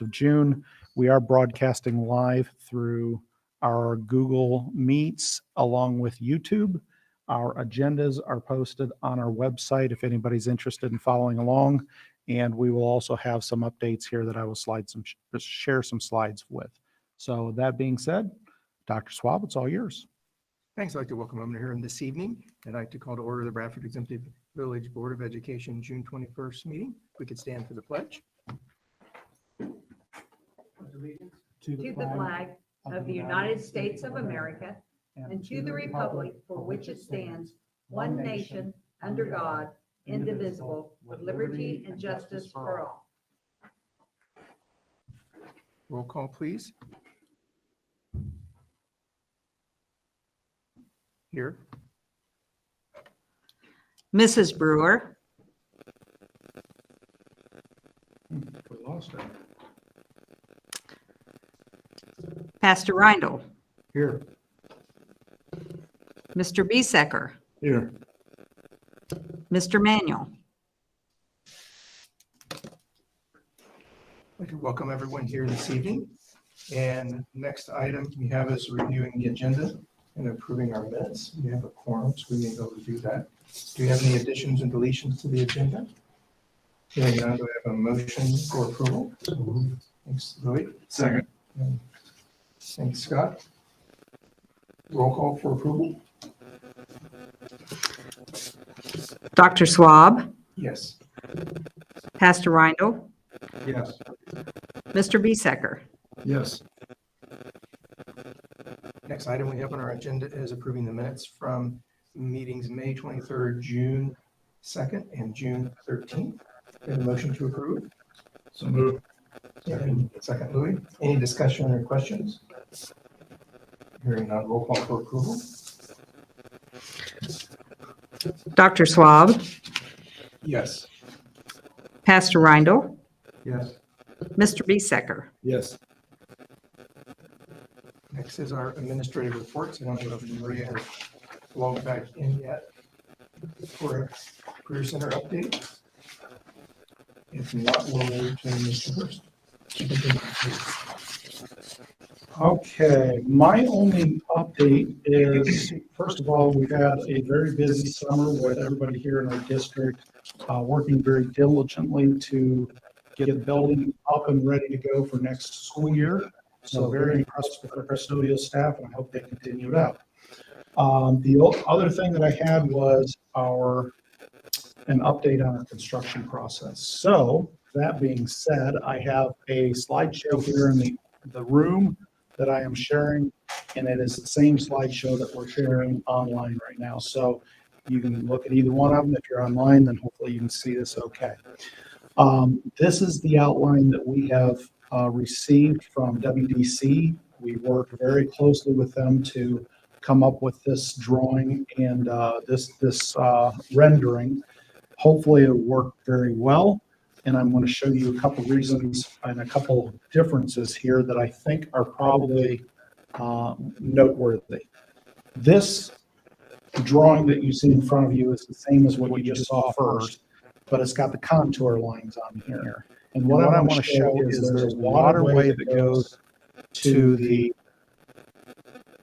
of June. We are broadcasting live through our Google Meets along with YouTube. Our agendas are posted on our website if anybody's interested in following along. And we will also have some updates here that I will share some slides with. So that being said, Dr. Swab, it's all yours. Thanks. I'd like to welcome everyone here this evening. I'd like to call to order the Bradford Exempted Village Board of Education June 21st meeting. If we could stand for the pledge. To the flag of the United States of America and to the republic for which it stands, one nation, under God, indivisible, with liberty and justice for all. Roll call, please. Here. Mrs. Brewer. We lost it. Pastor Reindl. Here. Mr. Biesecker. Here. Mr. Manuel. I'd like to welcome everyone here this evening. And next item we have is reviewing the agenda and approving our minutes. We have a quorum, so we may be able to do that. Do you have any additions and deletions to the agenda? Hearing none, do I have a motion for approval? Thanks, Louis. Second. Thanks, Scott. Roll call for approval? Dr. Swab. Yes. Pastor Reindl. Yes. Mr. Biesecker. Yes. Next item we have on our agenda is approving the minutes from meetings May 23rd, June 2nd, and June 13th. Have a motion to approve? So moved. Second, Louis. Any discussion or questions? Hearing none, roll call for approval. Dr. Swab. Yes. Pastor Reindl. Yes. Mr. Biesecker. Yes. Next is our administrative reports. I don't know if Maria has logged back in yet for a career center update. If not, we'll move to Mr. Hurst. Okay, my only update is, first of all, we've had a very busy summer with everybody here in our district working very diligently to get the building up and ready to go for next school year. So very impressed with our custodial staff, and I hope they continue it out. The other thing that I had was an update on our construction process. So that being said, I have a slideshow here in the room that I am sharing, and it is the same slideshow that we're sharing online right now. So you can look at either one of them. If you're online, then hopefully you can see this okay. This is the outline that we have received from WDC. We worked very closely with them to come up with this drawing and this rendering. Hopefully it'll work very well. And I'm going to show you a couple reasons and a couple differences here that I think are probably noteworthy. This drawing that you see in front of you is the same as what you just saw first, but it's got the contour lines on here. And what I want to show is there's a waterway that goes to the,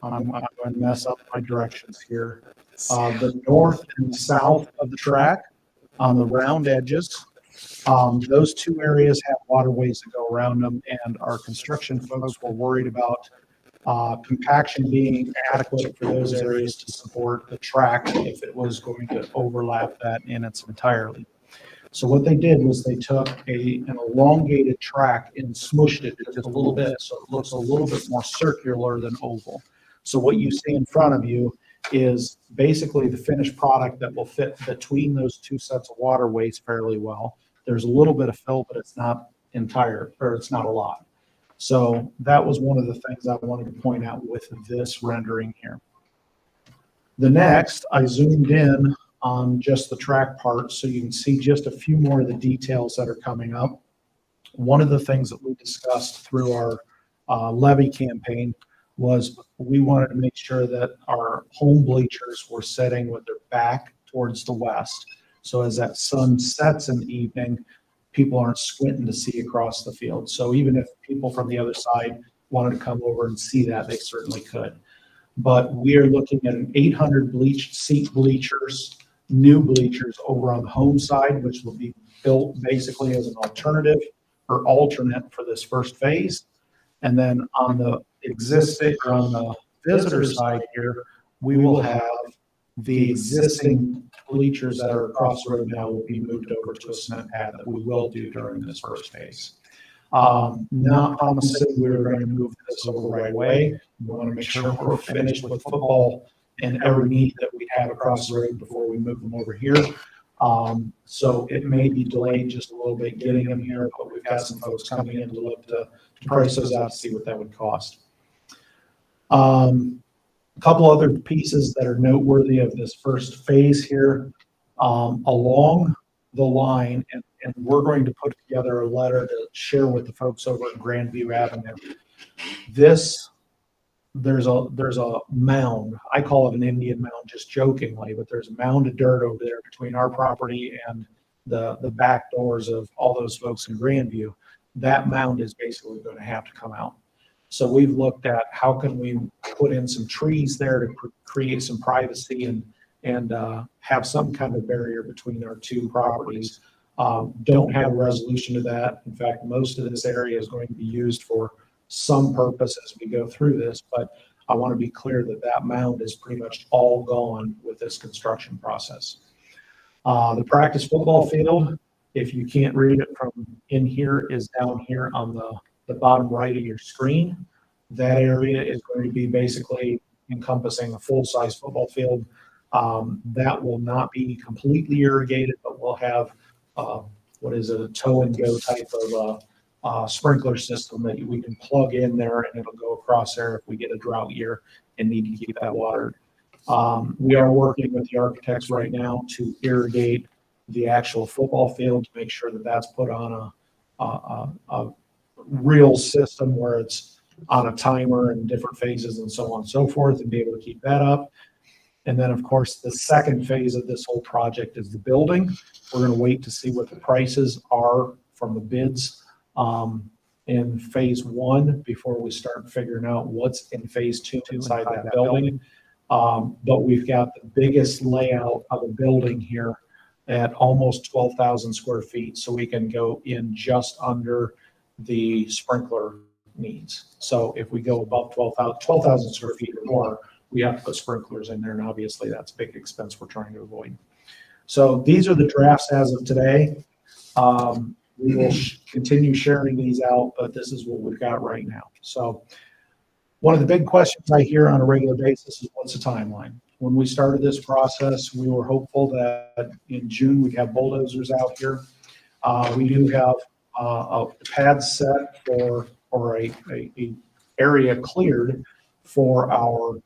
I'm going to mess up my directions here, the north and south of the track on the round edges. Those two areas have waterways that go around them, and our construction folks were worried about compaction being adequate for those areas to support the track if it was going to overlap that in its entirety. So what they did was they took an elongated track and smushed it just a little bit so it looks a little bit more circular than oval. So what you see in front of you is basically the finished product that will fit between those two sets of waterways fairly well. There's a little bit of fill, but it's not entire, or it's not a lot. So that was one of the things I wanted to point out with this rendering here. The next, I zoomed in on just the track part so you can see just a few more of the details that are coming up. One of the things that we discussed through our levy campaign was we wanted to make sure that our home bleachers were sitting with their back towards the west. So as that sun sets in the evening, people aren't squinting to see across the field. So even if people from the other side wanted to come over and see that, they certainly could. But we are looking at an 800 seat bleachers, new bleachers over on the home side, which will be built basically as an alternative or alternate for this first phase. And then on the existing, or on the visitor side here, we will have the existing bleachers that are across the road now will be moved over to a cement pad that we will do during this first phase. Not promising we're going to move this over right away. We want to make sure we're finished with football and every need that we have across the road before we move them over here. So it may be delayed just a little bit getting them here, but we've got some folks coming in to look to price those out to see what that would cost. A couple other pieces that are noteworthy of this first phase here, along the line, and we're going to put together a letter to share with the folks over at Grandview Avenue. There's a mound. I call it an Indian mound just jokingly, but there's a mound of dirt over there between our property and the back doors of all those folks in Grandview. That mound is basically going to have to come out. So we've looked at how can we put in some trees there to create some privacy and have some kind of barrier between our two properties. Don't have a resolution to that. In fact, most of this area is going to be used for some purpose as we go through this, but I want to be clear that that mound is pretty much all gone with this construction process. The practice football field, if you can't read it from in here, is down here on the bottom right of your screen. That area is going to be basically encompassing a full-size football field. That will not be completely irrigated, but we'll have what is a toe and go type of sprinkler system that we can plug in there, and it'll go across there if we get a drought year and need to keep that watered. We are working with the architects right now to irrigate the actual football field to make sure that that's put on a real system where it's on a timer and different phases and so on and so forth, and be able to keep that up. And then, of course, the second phase of this whole project is the building. We're going to wait to see what the prices are from the bids in phase one before we start figuring out what's in phase two inside that building. But we've got the biggest layout of a building here at almost 12,000 square feet. So we can go in just under the sprinkler needs. So if we go above 12,000 square feet or more, we have to put sprinklers in there. And obviously that's a big expense we're trying to avoid. So these are the drafts as of today. We will continue sharing these out, but this is what we've got right now. So one of the big questions I hear on a regular basis is what's the timeline? When we started this process, we were hopeful that in June we'd have bulldozers out here. We do have a pad set or a area cleared for our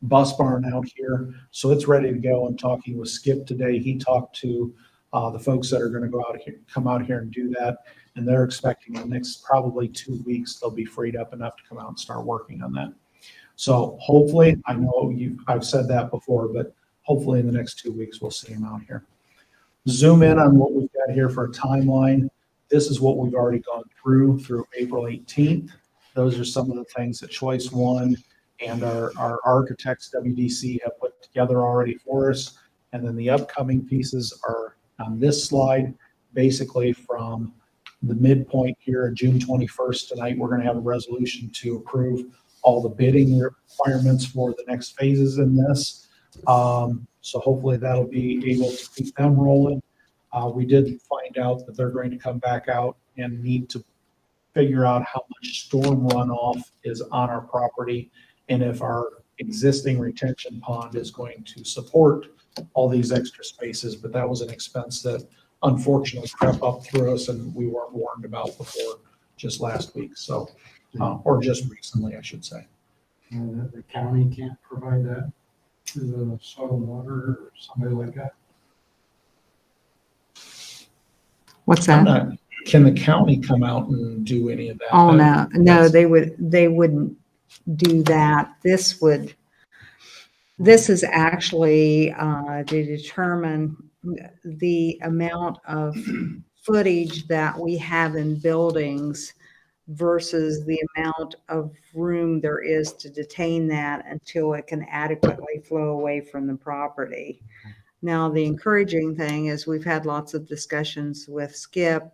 bus barn out here. So it's ready to go. I'm talking with Skip today. He talked to the folks that are going to come out here and do that. And they're expecting the next probably 2 weeks, they'll be freed up enough to come out and start working on that. So hopefully, I know I've said that before, but hopefully in the next 2 weeks, we'll see them out here. Zoom in on what we've got here for a timeline. This is what we've already gone through April 18th. Those are some of the things that Choice One and our architects, WDC, have put together already for us. And then the upcoming pieces are on this slide, basically from the midpoint here, June 21st tonight, we're going to have a resolution to approve all the bidding requirements for the next phases in this. So hopefully that'll be able to keep them rolling. We did find out that they're going to come back out and need to figure out how much storm runoff is on our property and if our existing retention pond is going to support all these extra spaces. But that was an expense that unfortunately crept up through us and we weren't warned about before just last week. So, or just recently, I should say. And the county can't provide that to the soil and water or somebody like that? What's I'm that? not, can the county come out and do any of that? Oh, no, they wouldn't do that. This is actually to determine the amount of footage that we have in buildings versus the amount of room there is to detain that until it can adequately flow away from the property. Now, the encouraging thing is we've had lots of discussions with Skip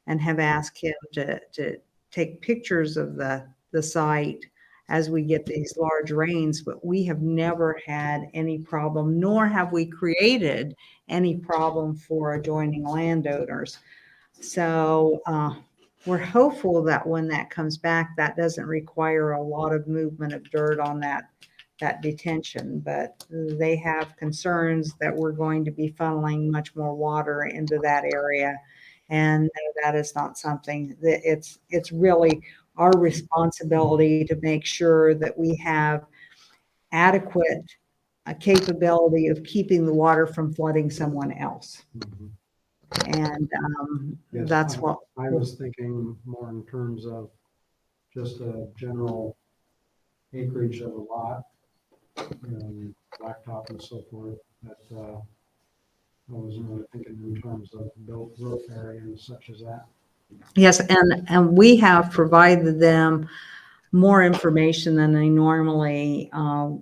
and have asked him to take pictures of the site as we get these large rains, but we have never had any problem, nor have we created any problem for adjoining landowners. So we're hopeful that when that comes back, that doesn't require a lot of movement of dirt on that detention, but they have concerns that we're going to be funneling much more water into that area. And that is not something that it's really our responsibility to make sure that we have adequate capability of keeping the water from flooding someone else. And Yes, that's what I was thinking more in terms of just a general acreage of a lot, blacktop and so forth, that I wasn't really thinking in terms of built roof area and such as that. Yes, and we have provided them more information than they normally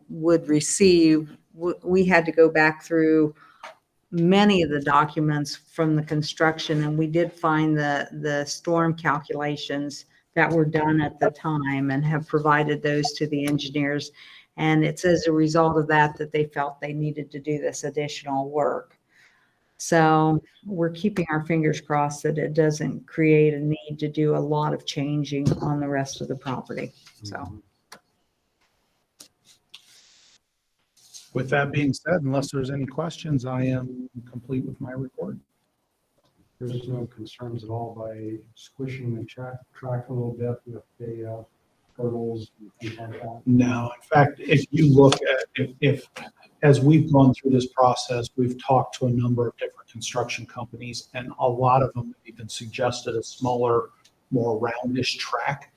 would receive. We had to go back through many of the documents from the construction, and we did find the storm calculations that were done at the time and have provided those to the engineers. And it's as a result of that they felt they needed to do this additional work. So we're keeping our fingers crossed that it doesn't create a need to do a lot of changing on the rest of the property. So. With that being said, unless there's any questions, I am complete with my report. There's no concerns at all by squishing the track a little bit with the hurdles and things like that? No, in fact, if you look at, if as we've gone through this process, we've talked to a number of different construction companies, and a lot of them have even suggested a smaller, more roundish track.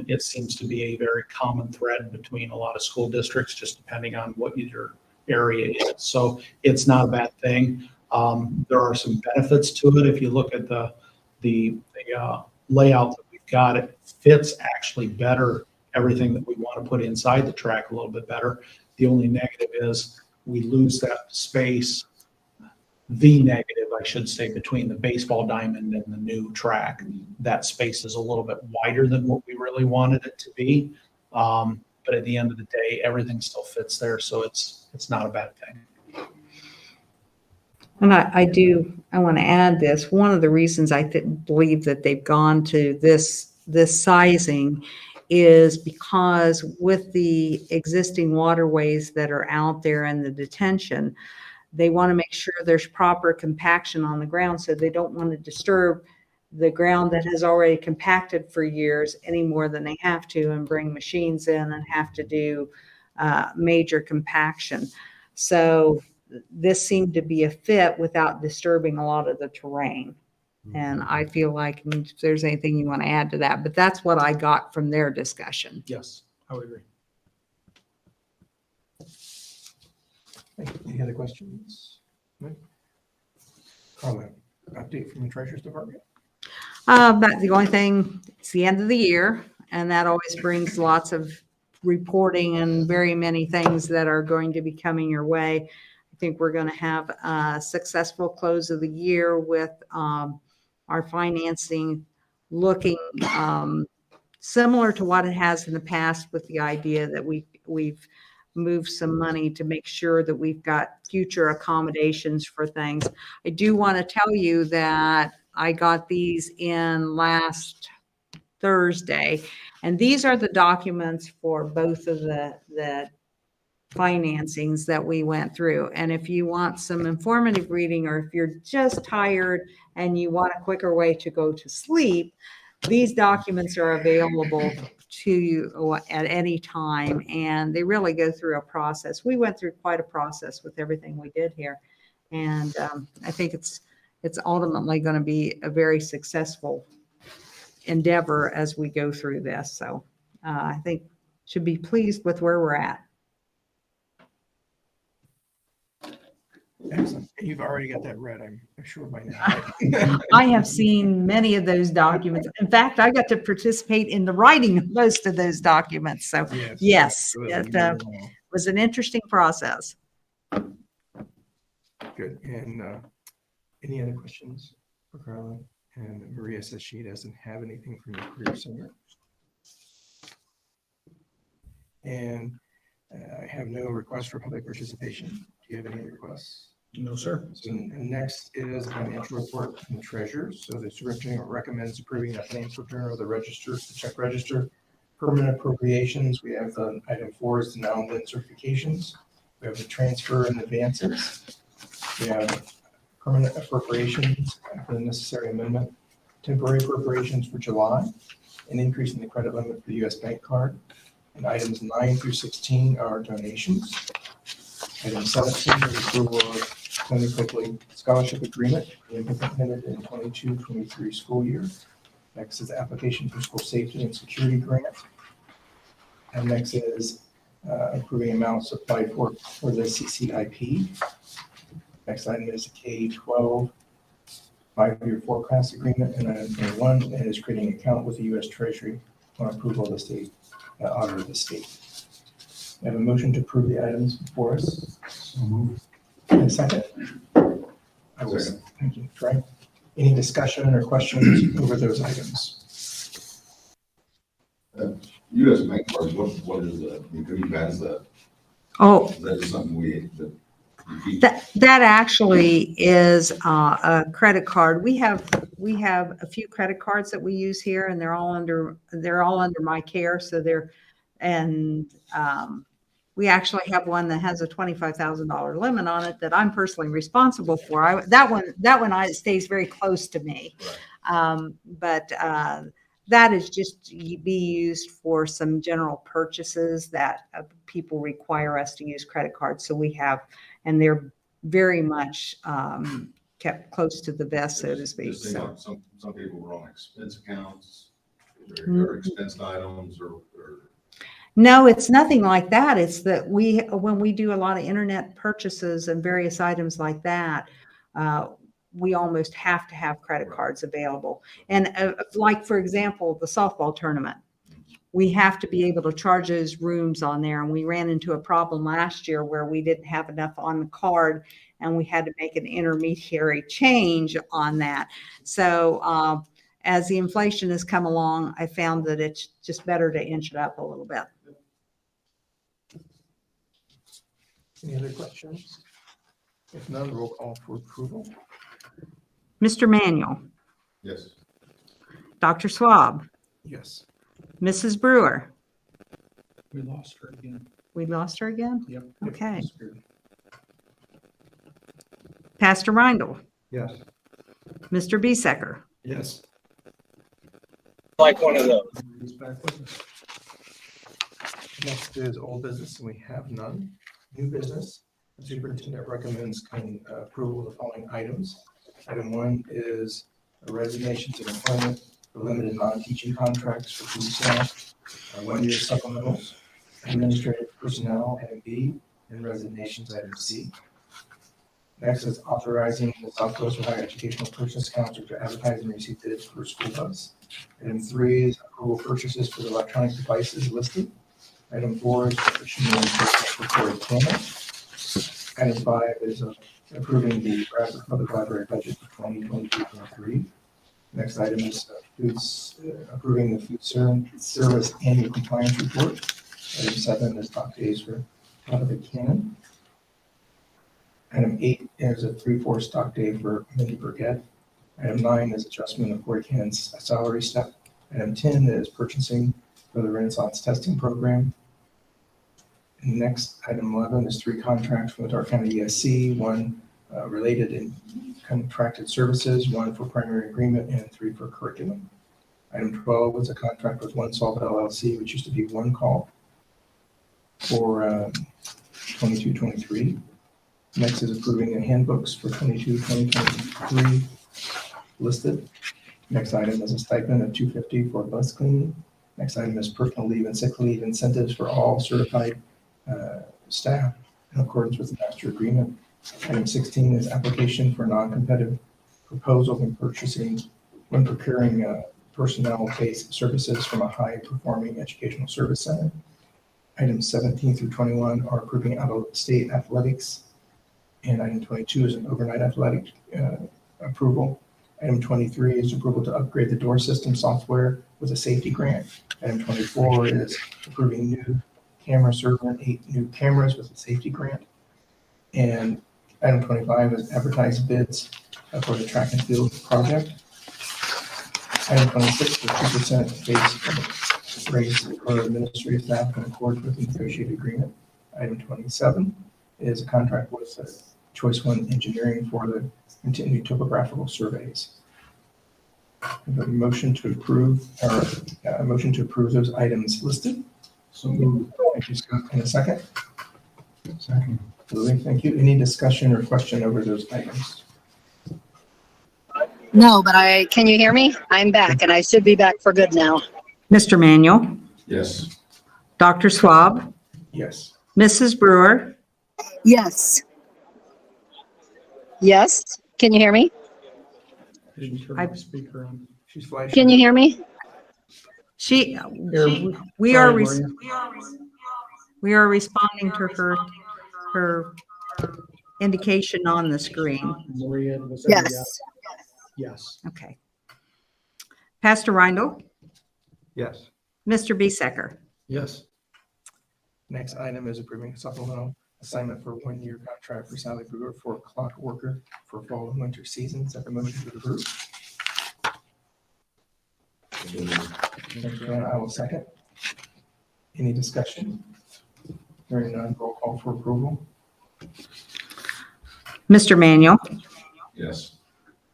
It seems to be a very common thread between a lot of school districts, just depending on what your area is. So it's not a bad thing. There are some benefits to it. If you look at the layout that we've got, it fits actually better, everything that we want to put inside the track a little bit better. The only negative is we lose that space, the negative, I should say, between the baseball diamond and the new track. That space is a little bit wider than what we really wanted it to be. But at the end of the day, everything still fits there. So it's not a bad thing. And I want to add this. One of the reasons I believe that they've gone to this sizing is because with the existing waterways that are out there and the detention, they want to make sure there's proper compaction on the ground, so they don't want to disturb the ground that has already compacted for years any more than they have to, and bring machines in and have to do major compaction. So this seemed to be a fit without disturbing a lot of the terrain. And I feel like if there's anything you want to add to that, but that's what I got from their discussion. Yes, I would agree. Any other questions? No? Comment, update from the Treasurer's Department? That's the only thing. It's the end of the year, and that always brings lots of reporting and very many things that are going to be coming your way. I think we're going to have a successful close of the year with our financing looking similar to what it has in the past, with the idea that we've moved some money to make sure that we've got future accommodations for things. I do want to tell you that I got these in last Thursday, and these are the documents for both of the financings that we went through. And if you want some informative reading, or if you're just tired and you want a quicker way to go to sleep, these documents are available to you at any time, and they really go through a process. We went through quite a process with everything we did here, and I think it's ultimately going to be a very successful endeavor as we go through this. So I think should be pleased with where we're at. Excellent. You've already got that read, I'm sure by now. I have seen many of those documents. In fact, I got to participate in the writing of most of those documents. So yes, absolutely. it was an interesting process. Good. And any other questions for Carla? And Maria says she doesn't have anything from the Career Center. And I have no request for public participation. Do you have any requests? No, sir. So next is the financial report from the treasurer. So the superintendent recommends approving the financial journal of the check register, permanent appropriations. We have item 4 is the now and then certifications. We have the transfer and advances. We have permanent appropriations for the necessary amendment, temporary appropriations for July, an increase in the credit limit for the U.S. bank card. And items 9 through 16 are donations. Item 17 is approval of Tony Copley Scholarship Agreement implemented in 22-23 school year. Next is the application for school safety and security grant. And next is approving amounts applied for the CCIP. Next item is the K-12 5-year forecast agreement. And item 21 is creating an account with the U.S. Treasury on approval of the state auditor of the state. I have a motion to approve the items before us. So moved. And a second? I will. Thank you, Trey. Any discussion or questions over those items? U.S. bank cards, what is that? Who has that? Oh, Is that just something that you keep? that actually is a credit card. We have a few credit cards that we use here, and they're all under my care. So we actually have one that has a $25,000 limit on it that I'm personally responsible for. That one stays very close to me. Right. But that is just be used for some general purchases that people require us to use credit cards. So we have, and they're very much kept close to the vest, so to speak. Just think So. like some people were on expense accounts, or expense items, or No, it's nothing like that. It's that when we do a lot of internet purchases and various items like that, we almost have to have credit cards available. And like, for example, the softball tournament, we have to be able to charge those rooms on there. And we ran into a problem last year where we didn't have enough on the card and we had to make an intermediary change on that. So as the inflation has come along, I found that it's just better to inch it up a little bit. Any other questions? If none, roll call for approval. Mr. Manuel, yes. Dr. Swab, Yes. Mrs. Brewer. We lost her again. We lost her again? Yep. Okay. Pastor Reindl, Yes. Mr. Biesecker, Yes. Like one of those. He's back with us. Next is old business, and we have none. New business, the superintendent recommends approval of the following items. Item 1 is resignations of employment for limited non-teaching contracts for food staff, 1-year supplementals, administrative personnel, item B, and resignations, item C. Next is authorizing the South Coast Ohio Educational Purchase Council to advertise and receive bids for school bus. Item 3 is approval purchases for the electronic devices listed. Item 4 is for Corey Campbell. Item 5 is approving the Bradford Public Library budget for 2022-23. Next item is approving the food service annual compliance report. Item 7 is stock days for Tabitha Cannon. Item 8 is a 3-4 stock day for Mindy Burgett. Item 9 is adjustment of Corey Cannon's salary step. Item 10 is purchasing for the Renaissance testing program. And next, item 11 is 3 contracts with our county ESC, 1 related and contracted services, 1 for primary agreement, and 3 for curriculum. Item 12 is a contract with One Solve LLC, which used to be One Call, for 22-23. Next is approving the handbooks for 22-2023 listed. Next item is a stipend of $250 for bus cleaning. Next item is personal leave and sick leave incentives for all certified staff in accordance with the master agreement. Item 16 is application for non-competitive proposal when procuring personnel-based services from a high-performing educational service center. Items 17 through 21 are approving out-of-state athletics. And item 22 is an overnight athletic approval. Item 23 is approval to upgrade the door system software with a safety grant. Item 24 is approving new camera server and 8 new cameras with a safety grant. And item 25 is advertised bids for the track and field project. Item 26 is 2% base raise for administrative staff in accordance with the negotiated agreement. Item 27 is a contract with Choice One Engineering for the continued topographical surveys. A motion to approve, or a motion to approve those items listed. So moved. Thank you, Scott. In a second. Second. Louis, thank you. Any discussion or question over those items? No, but can you hear me? I'm back and I should be back for good now. Mr. Manuel, Yes. Dr. Swab, Yes. Mrs. Brewer, Yes. Yes. Can you hear me? Didn't turn I- my speaker on. She's flashing. Can you hear me? we are, Sorry, we are responding to her indication on the screen. Maria, was that a Yes. yes? Yes. Okay. Pastor Rindle, Yes. Mr. Besecker. Yes. Next item is approving a supplemental assignment for 1-year contract for Sally Brewer for clock worker for fall and winter seasons. At the motion to approve. Thank you, and I will second. Any discussion? Hearing none, roll call for approval. Mr. Manuel, Yes.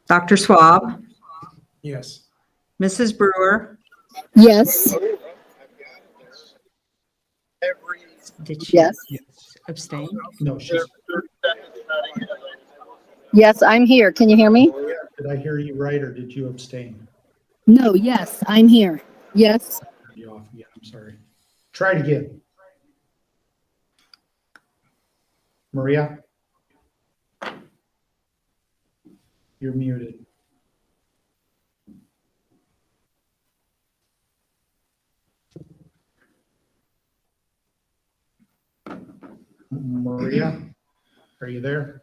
Dr. Swab, Yes. Mrs. Brewer. Yes. Did she Yes. abstain? No, she's, Yes, I'm here. Can you hear me? did I hear you right or did you abstain? No, yes, I'm here. Yes. Turned you off again, I'm sorry. Try it again. Maria? You're muted. Maria, are you there?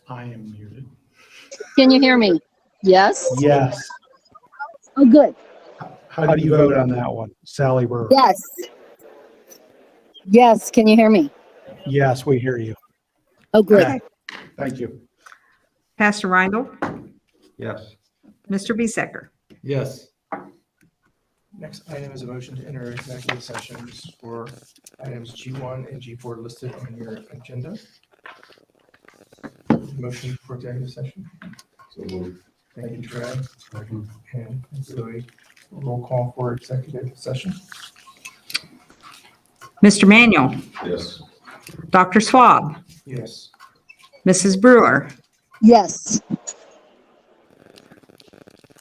I am muted. Can you hear me? Yes. Yes. Oh, good. How do you vote on that one? Sally Burr? Yes. Yes. Can you hear me? Yes, we hear you. Oh, good. Okay. Thank you. Pastor Rindle, Yes. Mr. Besecker. Yes. Next item is a motion to enter executive sessions for items G1 and G4 listed on your agenda. Motion for executive session. So moved. Thank you, Trey. Second. And Zoe. Roll call for executive session. Mr. Manuel, Yes. Dr. Swab, Yes. Mrs. Brewer. Yes.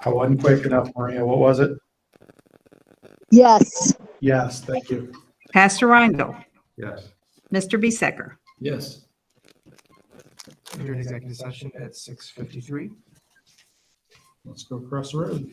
I wasn't quick enough, Maria. What was it? Yes. Yes, thank you. Pastor Rindle, Yes. Mr. Besecker. Yes. Enter executive session at 6:53. Let's go across the road.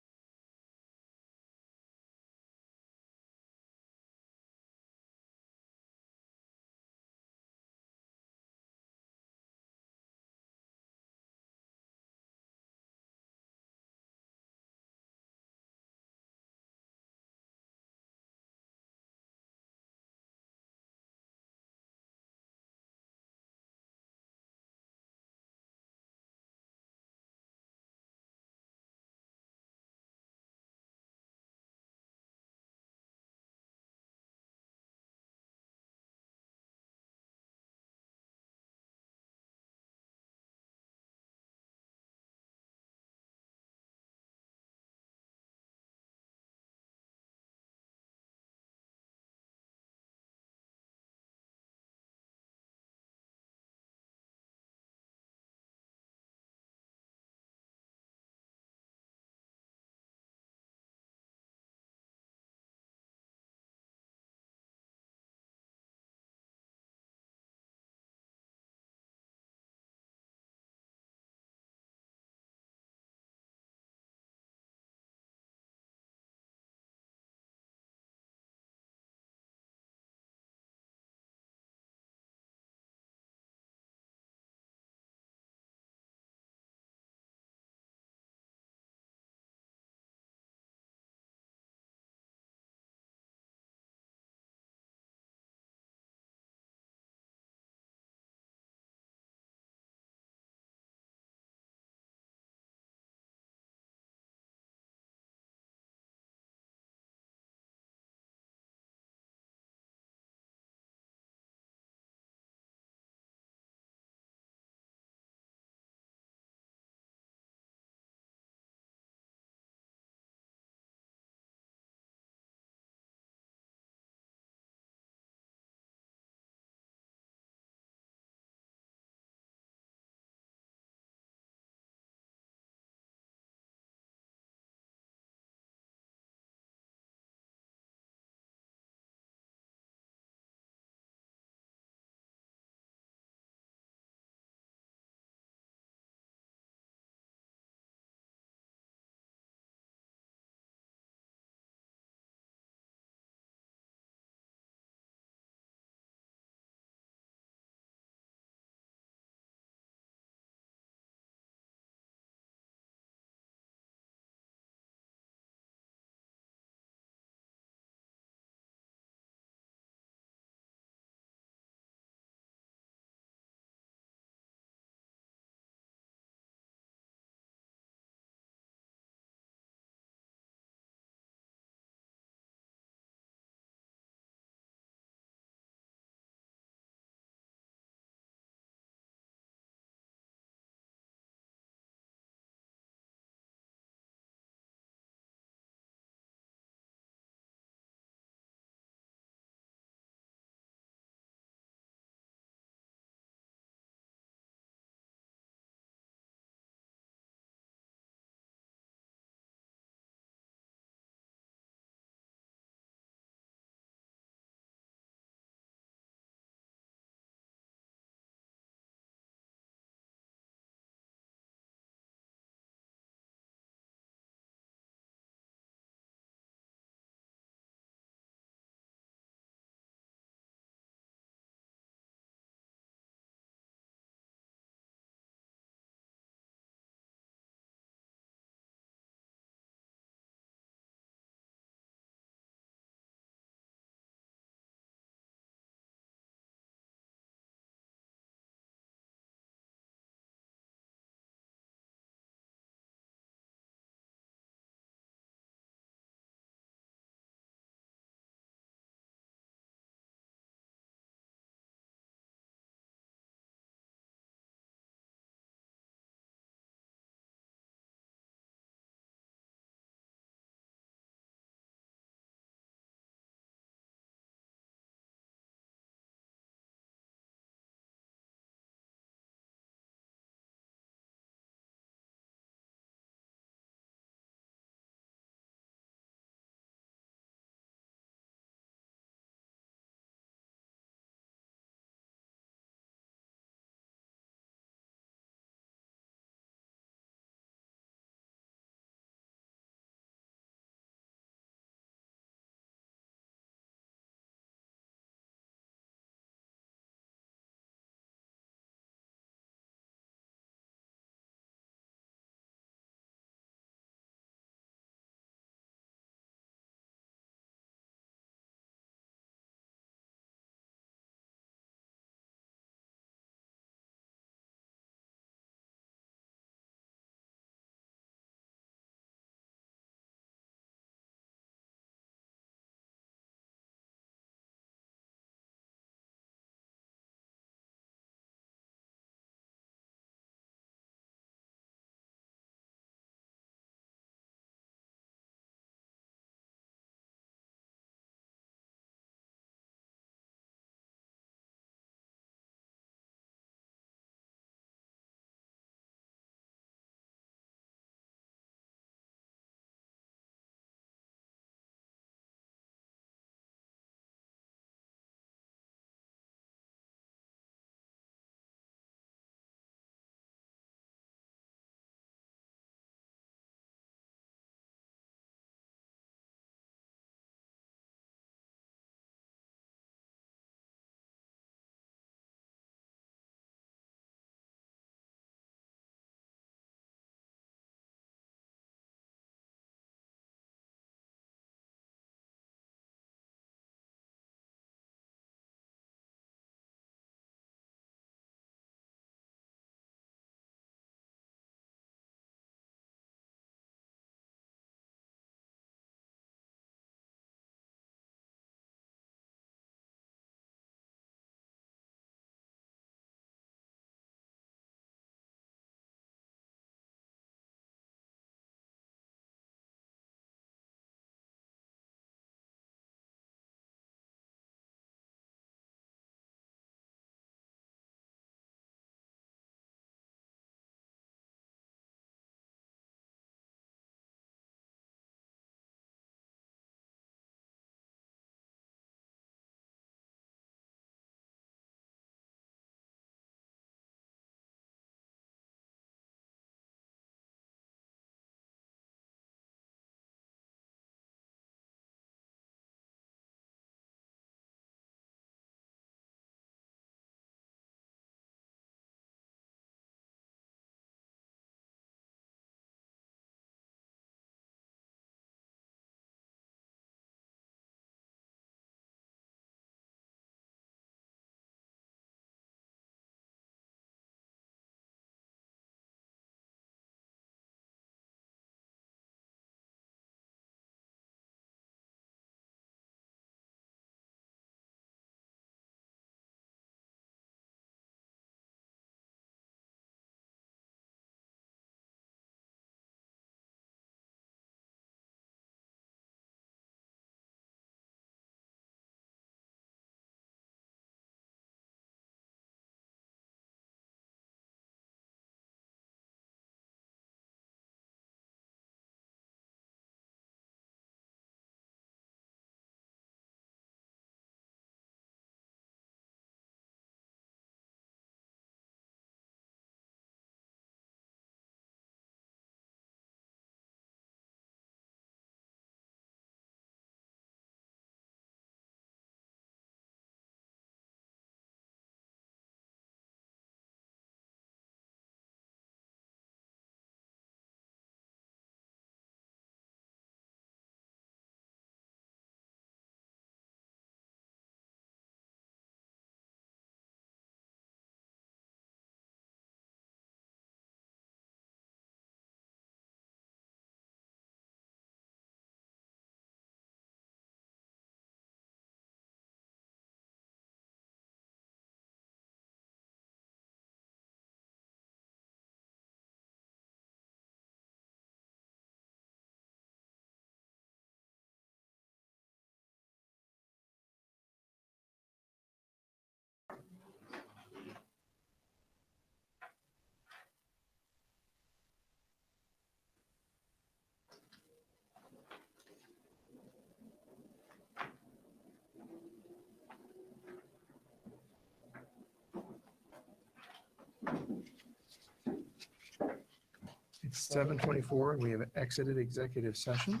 7:24, we have exited executive session.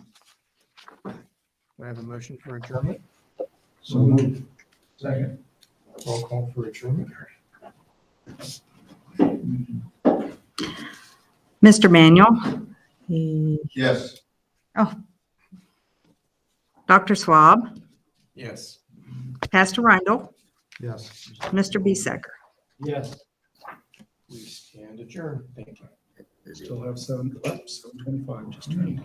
We have a motion for adjournment. So moved. Second. Roll call for adjournment. Mr. Manuel? Yes. Dr. Swab? Yes. Pastor Rindle? Yes. Mr. Bisecker? Yes. We stand adjourned. Thank you. Still have 7:25, just turned.